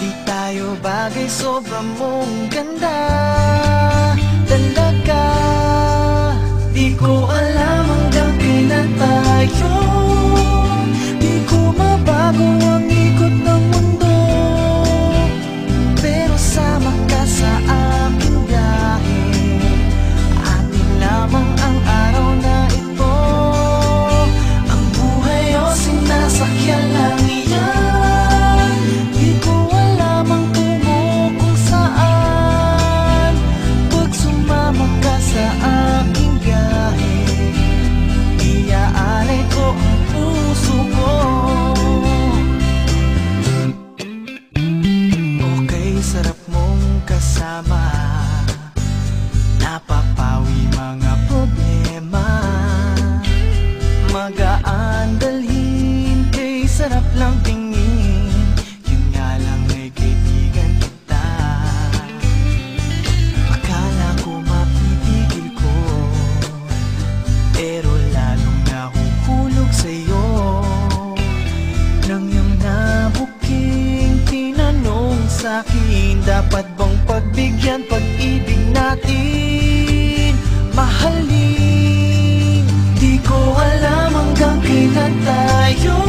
Di tayo bagay, sobrang mong ganda talaga. Di ko alam hanggang kailan tayo di ko mabago ang ikot ng mundo, pero sama ka sa aking biyahe. Atin lamang ang araw na ito. Ang buhay o sinasakyan lang iyan. Di ko alam ang tungo kung saan. Pag sumama ka sa aking biyahe, iaalay ko ang puso ko. Okay, sarap mong kasama. Napapawi mga problema. Magaan dalhin, kay sarap lang tingin. Yun nga lang ay kaibigan kita. Akala ko mapipigil ko, pero lalong nahuhulog sa'yo. Nang iyong nabuking tinanong sa'kin, dapat bang pagbigyan pag-ibig natin? Mahalin, di ko alam hanggang kailan tayo